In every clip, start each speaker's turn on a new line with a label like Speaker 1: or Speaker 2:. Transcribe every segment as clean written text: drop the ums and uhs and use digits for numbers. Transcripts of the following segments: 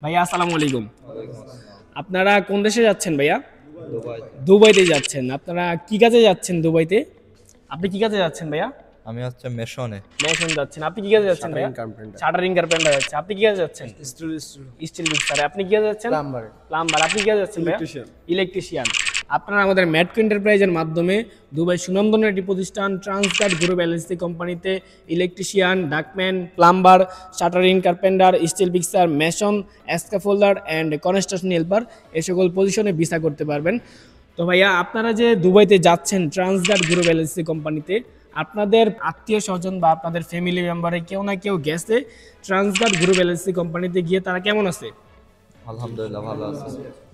Speaker 1: ভাইয়া আসসালামু আলাইকুম। আপনারা কোন দেশে যাচ্ছেন ভাইয়া? দুবাইতে যাচ্ছেন। আপনারা কি কাজে যাচ্ছেন দুবাইতে? আপনি কি কাজে যাচ্ছেন ভাইয়া?
Speaker 2: আমি হচ্ছে মেশনে।
Speaker 1: মেশন যাচ্ছেন। আপনি কি কাজে যাচ্ছেন ভাইয়া? শাটারিং কার্পেন্টার যাচ্ছে। আপনি কি কাজে যাচ্ছেন? স্টিল মিক্সারে। আপনি কি কাজে যাচ্ছেন? প্লাম্বার। আপনি কি কাজে যাচ্ছেন ভাইয়া? ইলেকট্রিশিয়ান। আপনারা আমাদের ম্যাটকো এন্টারপ্রাইজের মাধ্যমে দুবাই সুনামধন্য একটি প্রতিষ্ঠান ট্রান্সগার্ড গ্রুপ এলএলসি কোম্পানিতে electrician, ductman, plumber, shuttering carpenter, steel mixer, mason, scaffolder and construction helper এই সকল পজিশনে ভিসা করতে পারবেন। তো ভাইয়া আপনারা যে দুবাইতে যাচ্ছেন ট্রান্সগার্ড গ্রুপ এলএলসি কোম্পানিতে, আপনাদের আত্মীয় স্বজন বা আপনাদের ফ্যামিলি মেম্বারে কেউ না কেউ গেছে ট্রান্সগার্ড গ্রুপ এলএলসি কোম্পানিতে গিয়ে, তারা কেমন আছে?
Speaker 2: আলহামদুলিল্লাহ ভালো আছে।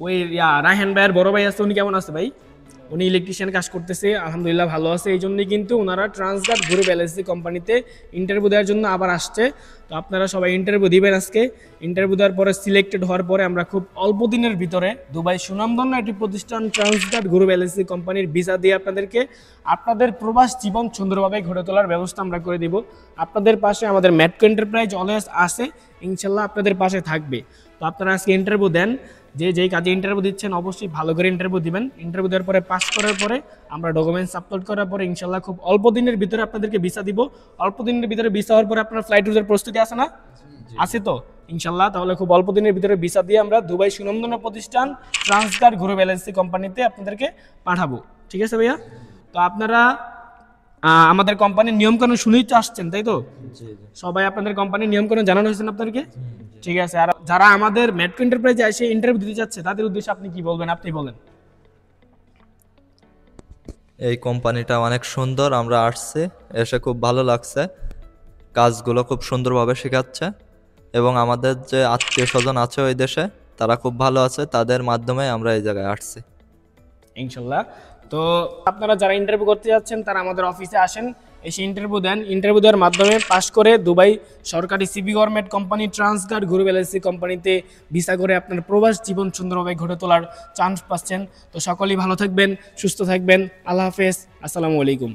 Speaker 1: ওই রায়হান ভাইয়ের বড় ভাই আছে, উনি কেমন আছে ভাই? উনি ইলেকট্রিশিয়ান কাজ করতেছে, আলহামদুলিল্লাহ ভালো আছে। এই জন্যই কিন্তু ওনারা ট্রান্সগার্ড গ্রুপ এলএলসি কোম্পানিতে ইন্টারভিউ দেওয়ার জন্য আবার আসছে। তো আপনারা সবাই ইন্টারভিউ দিবেন আজকে। ইন্টারভিউ দেওয়ার পরে সিলেক্টেড হওয়ার পরে আমরা খুব অল্প দিনের ভিতরে দুবাই সুনামধন্য একটি প্রতিষ্ঠান ট্রান্সগার্ড গ্রুপ এলএলসি কোম্পানির ভিসা দিয়ে আপনাদেরকে আপনাদের প্রবাস জীবন সুন্দরভাবে গড়ে তোলার ব্যবস্থা আমরা করে দিব। আপনাদের পাশে আমাদের ম্যাটকো এন্টারপ্রাইজ অলওয়েজ আছে, ইনশাল্লাহ আপনাদের পাশে থাকবে। তো আপনারা আজকে ইন্টারভিউ দেন, যেই কাজে ইন্টারভিউ দিচ্ছেন অবশ্যই ভালো করে ইন্টারভিউ দিবেন। ইন্টারভিউ দেওয়ার পরে পাস করার পরে আমরা ডকুমেন্টস আপলোড করার পরে ইনশাল্লাহ খুব অল্প দিনের ভিতরে আপনাদেরকে ভিসা দিব। অল্প দিনের ভিতরে ভিসা হওয়ার পরে আপনার ফ্লাইট রুটের প্রস্তুতি আছে না? আছে তো ইনশাল্লাহ। তাহলে খুব অল্প দিনের ভিতরে ভিসা দিয়ে আমরা দুবাই সুনামধন্য প্রতিষ্ঠান ট্রান্সগার্ড গ্রুপ এলএলসি কোম্পানিতে আপনাদেরকে পাঠাবো। ঠিক আছে ভাইয়া? তো আপনারা আমাদের কোম্পানির নিয়মকানুন শুনেই তো আসছেন, তাই তো? সবাই আপনাদের কোম্পানির নিয়মকানুন জানানো হয়েছে আপনাদেরকে? ঠিক আছে। আর যারা আমাদের ম্যাটকো এন্টারপ্রাইজে এসে ইন্টারভিউ দিতে যাচ্ছে তাদের উদ্দেশ্যে আপনি কি বলবেন? আপনি বলেন।
Speaker 2: এই কোম্পানিটা অনেক সুন্দর, আমরা আসছি, এসে খুব ভালো লাগছে। কাজগুলো খুব সুন্দরভাবে শেখাচ্ছে এবং আমাদের যে আত্মীয় স্বজন আছে ওই দেশে তারা খুব ভালো আছে, তাদের মাধ্যমে আমরা এই জায়গায় আসছি
Speaker 1: ইনশাল্লাহ। তো আপনারা যারা ইন্টারভিউ করতে যাচ্ছেন তারা আমাদের অফিসে আসেন, এসে ইন্টারভিউ দেন। ইন্টারভিউ দেওয়ার মাধ্যমে পাশ করে দুবাই সরকারি সিবি government company Transguard group LLC কোম্পানিতে ভিসা করে আপনার প্রবাস জীবন সুন্দরভাবে গড়ে তোলার চান্স পাচ্ছেন। তো সকলেই ভালো থাকবেন, সুস্থ থাকবেন। আল্লাহ হাফেজ, আসসালামু আলাইকুম।